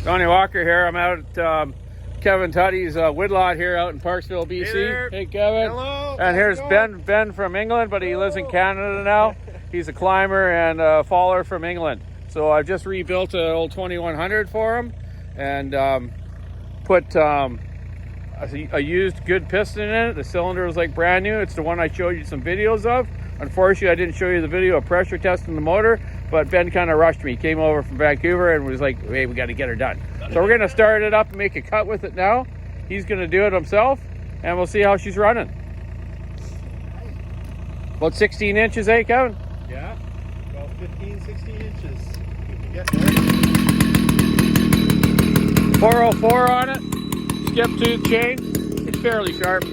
Donny Walker here. I'm out at Kevin Tuddy's woodlot here out in Parksville, BC. Hey Kevin. Hello. And here's Ben from England, but he lives in Canada now. He's a climber and a faller from England. So I've just rebuilt an old 2100 for him and put a used good piston in it. The cylinder was like brand new. It's the one I showed you some videos of. Unfortunately, I didn't show you the video of pressure testing the motor, but Ben kind of rushed me. He came over from Vancouver and was like, hey, we got to get her done. So we're going to start it up and make a cut with it now. He's going to do it himself, and we'll see how she's running. About 16 inches, eh, Kevin? Yeah, about 15, 16 inches. You can get 404 on it. Skip tooth chain. It's fairly sharp.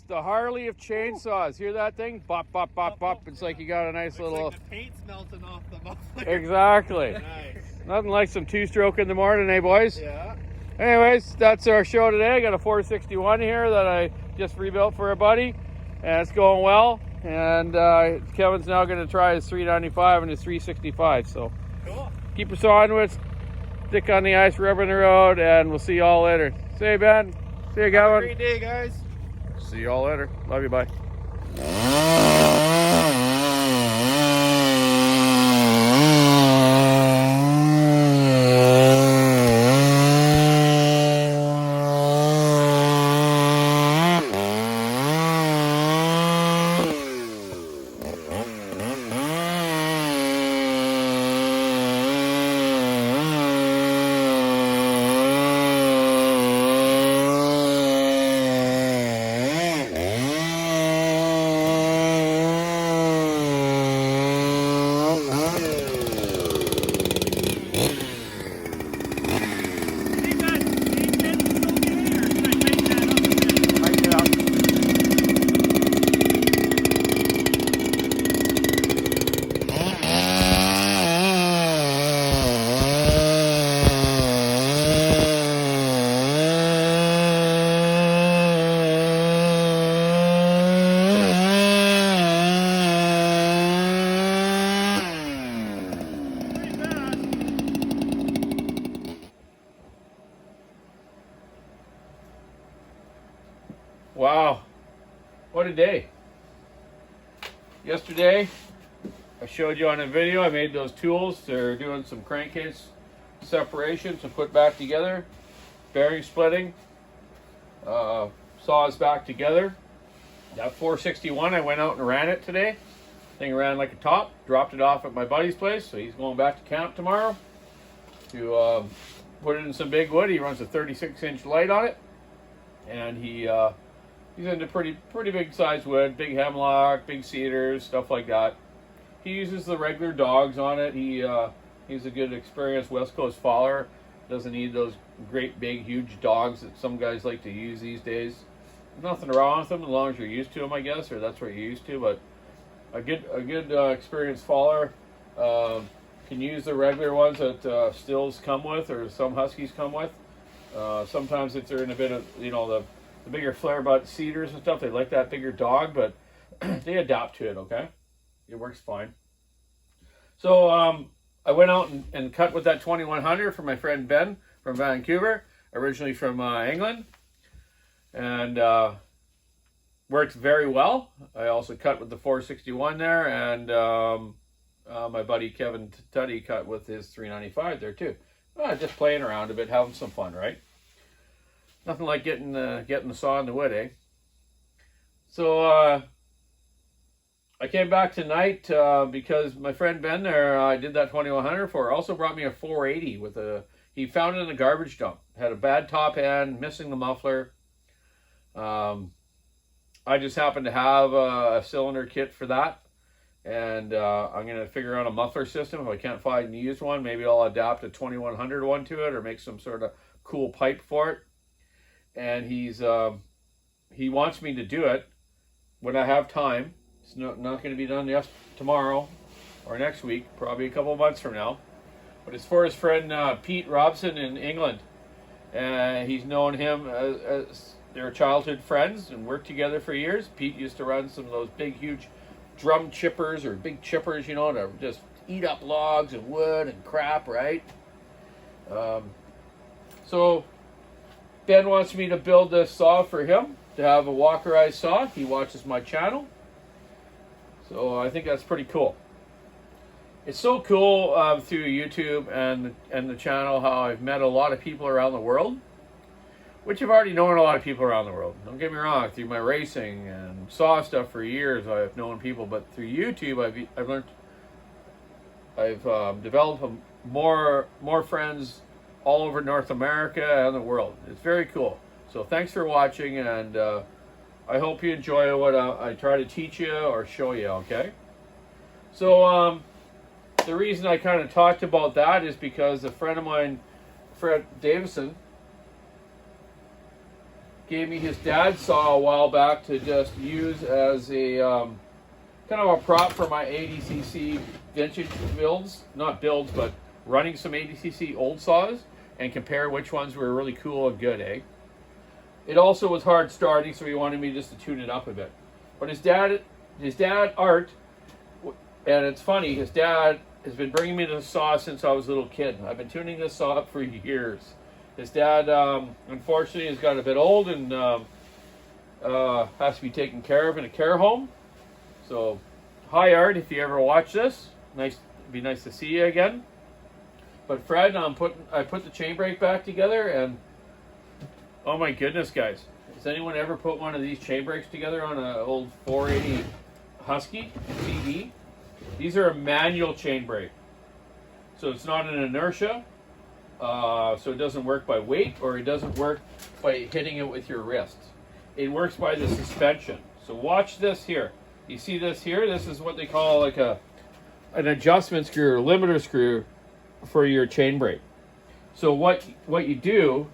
The Harley of chainsaws. Hear that thing? Bop, bop, bop, bop. It's like you got a nice little... like the paint's melting off the muffler. Exactly. Nice. Nothing like some two-stroke in the morning, eh, boys? Yeah. Anyways, that's our show today. I got a 461 here that I just rebuilt for a buddy, and it's going well. And Kevin's now going to try his 395 and his 365. So Cool. keep us on with, stick on the ice, rubbing the road, and we'll see you all later. See you, Ben. See you, Kevin. Have a great day, guys. See you all later. Love you. Bye. Wow, what a day. Yesterday, I showed you on a video, I made those tools. They're doing some crankcase separation to put back together, bearing splitting, saws back together. That 461, I went out and ran it today. Thing ran like a top, dropped it off at my buddy's place, so he's going back to camp tomorrow to put it in some big wood. He runs a 36-inch light on it, and he's into pretty big size wood, big hemlock, big cedars, stuff like that. He uses the regular dogs on it. He's a good experienced West Coast faller. Doesn't need those great big huge dogs that some guys like to use these days. There's nothing wrong with them as long as you're used to them, I guess, or that's what you're used to. But a good experienced faller can use the regular ones that stills come with, or some huskies come with. Sometimes if they're in a bit of, the bigger flare butt cedars and stuff, they like that bigger dog, but they adapt to it, okay? It works fine. So I went out and cut with that 2100 for my friend Ben from Vancouver, originally from England, and worked very well. I also cut with the 461 there, and my buddy Kevin Tuddy cut with his 395 there too. Just playing around a bit, having some fun, right? Nothing like getting the saw in the wood, eh? So I came back tonight because my friend Ben there, I did that 2100 for, also brought me a 480 with he found it in a garbage dump. Had a bad top end, missing the muffler. I just happened to have a cylinder kit for that. And I'm going to figure out a muffler system. If I can't find a used one, maybe I'll adapt a 2100 one to it or make some sort of cool pipe for it. And he wants me to do it when I have time. It's not going to be done tomorrow or next week, probably a couple of months from now. But it's for his friend Pete Robson in England. He's known him as their childhood friends and worked together for years. Pete used to run some of those big, huge drum chippers or big chippers, you know, to just eat up logs and wood and crap, right? So Ben wants me to build this saw for him to have a walkerized saw. He watches my channel, so I think that's pretty cool. It's so cool through YouTube and the channel how I've met a lot of people around the world, which I've already known a lot of people around the world. Don't get me wrong, through my racing and saw stuff for years, I've known people, but through YouTube, I've developed more friends all over North America and the world. It's very cool. So thanks for watching, and I hope you enjoy what I try to teach you or show you, okay? So the reason I kind of talked about that is because a friend of mine, Fred Davison, gave me his dad's saw a while back to just use as a kind of a prop for my 80cc vintage builds. Not builds, but running some 80cc old saws and compare which ones were really cool and good, eh? It also was hard starting, so he wanted me just to tune it up a bit. But his dad, Art, and it's funny, his dad has been bringing me this saw since I was a little kid. I've been tuning this saw up for years. His dad, unfortunately, has got a bit old and has to be taken care of in a care home. So, hi Art, if you ever watch this, it'd be nice to see you again. But Fred, I put the chain brake back together, and oh my goodness, guys! Has anyone ever put one of these chain brakes together on an old 480 Husky CD? These are a manual chain brake, so it's not an inertia. So it doesn't work by weight, or it doesn't work by hitting it with your wrist. It works by the suspension. So watch this here. You see this here? This is what they call like an adjustment screw or limiter screw for your chain brake. So what you do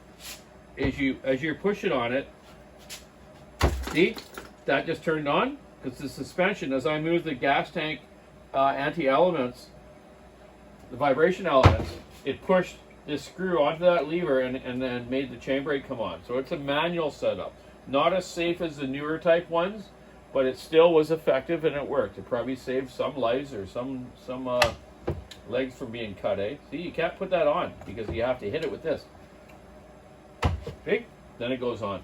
is as you're pushing on it, see, that just turned on because the suspension, as I move the gas tank anti-elements, the vibration elements, it pushed this screw onto that lever and then made the chain brake come on. So it's a manual setup. Not as safe as the newer type ones, but it still was effective and it worked. It probably saved some lives or some legs from being cut, eh? See, you can't put that on because you have to hit it with this. Okay, then it goes on.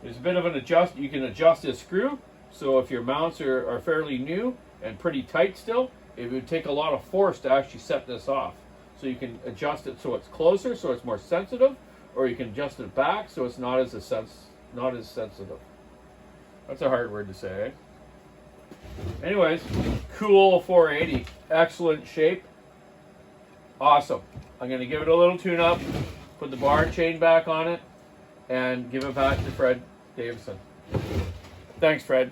There's a bit of an adjust. You can adjust this screw. So if your mounts are fairly new and pretty tight still, it would take a lot of force to actually set this off. So you can adjust it so it's closer, so it's more sensitive, or you can adjust it back so it's not as sensitive. That's a hard word to say, eh? Anyways, cool 480, excellent shape, awesome. I'm going to give it a little tune-up, put the bar chain back on it, and give it back to Fred Davison. Thanks, Fred.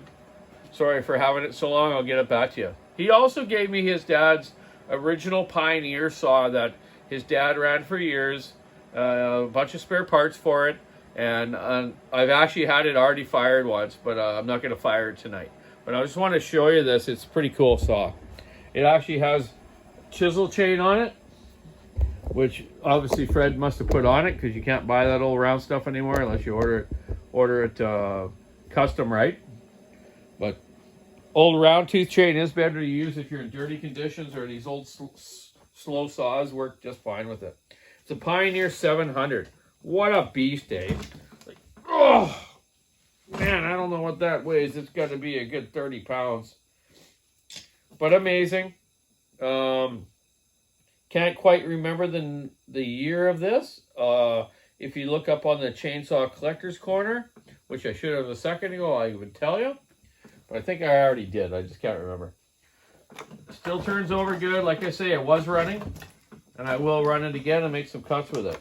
Sorry for having it so long. I'll get it back to you. He also gave me his dad's original Pioneer saw that his dad ran for years, a bunch of spare parts for it, and I've actually had it already fired once, but I'm not going to fire it tonight. But I just want to show you this. It's a pretty cool saw. It actually has chisel chain on it, which obviously Fred must have put on it because you can't buy that old round stuff anymore unless you order it custom, right? But old round tooth chain is better to use if you're in dirty conditions, or these old slow saws work just fine with it. It's a Pioneer 700. What a beast, eh? Like, oh, man, I don't know what that weighs. It's got to be a good 30 pounds. But amazing. Can't quite remember the year of this. If you look up on the Chainsaw Collector's Corner, which I should have a second ago, I would tell you. But I think I already did. I just can't remember. Still turns over good. Like I say, it was running. And I will run it again and make some cuts with it.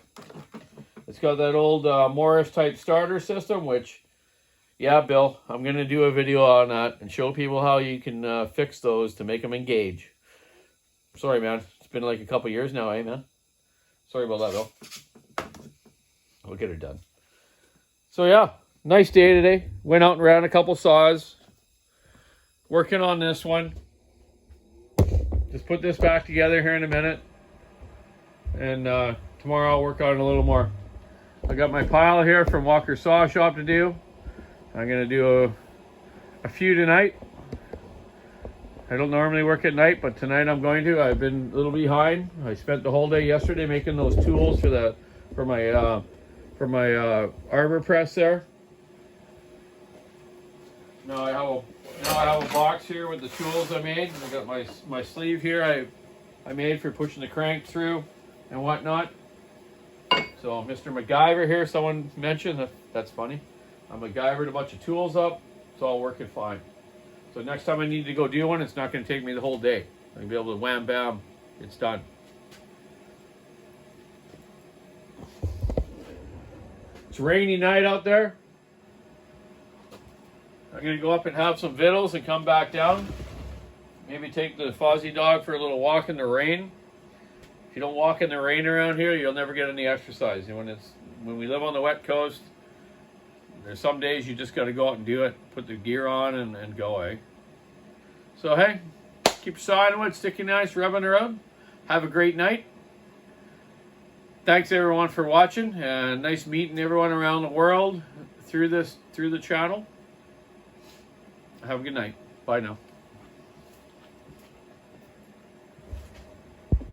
It's got that old Morris type starter system, which Yeah, Bill, I'm going to do a video on that and show people how you can fix those to make them engage. Sorry, man. It's been like a couple years now, eh, man? Sorry about that, Bill. We'll get her done. So, yeah, nice day today. Went out and ran a couple saws. Working on this one. Just put this back together here in a minute. And tomorrow I'll work on it a little more. I got my pile here from Walker Saw Shop to do. I'm going to do a few tonight. I don't normally work at night, but tonight I'm going to. I've been a little behind. I spent the whole day yesterday making those tools for my arbor press there. Now I have a box here with the tools I made. I got my sleeve here I made for pushing the crank through and whatnot. So Mr. MacGyver here, someone mentioned that's funny. I MacGyvered a bunch of tools up. It's all working fine. So next time I need to go do one, it's not going to take me the whole day. I'm going to be able to wham bam, it's done. It's a rainy night out there. I'm going to go up and have some victuals and come back down. Maybe take the Fozzie dog for a little walk in the rain. If you don't walk in the rain around here, you'll never get any exercise. And when we live on the wet coast, there's some days you just got to go out and do it. Put the gear on and go, eh? So, hey, keep your saw in wood, sticky nice, rubbing around. Have a great night. Thanks, everyone, for watching. And nice meeting everyone around the world through the channel. Have a good night. Bye now.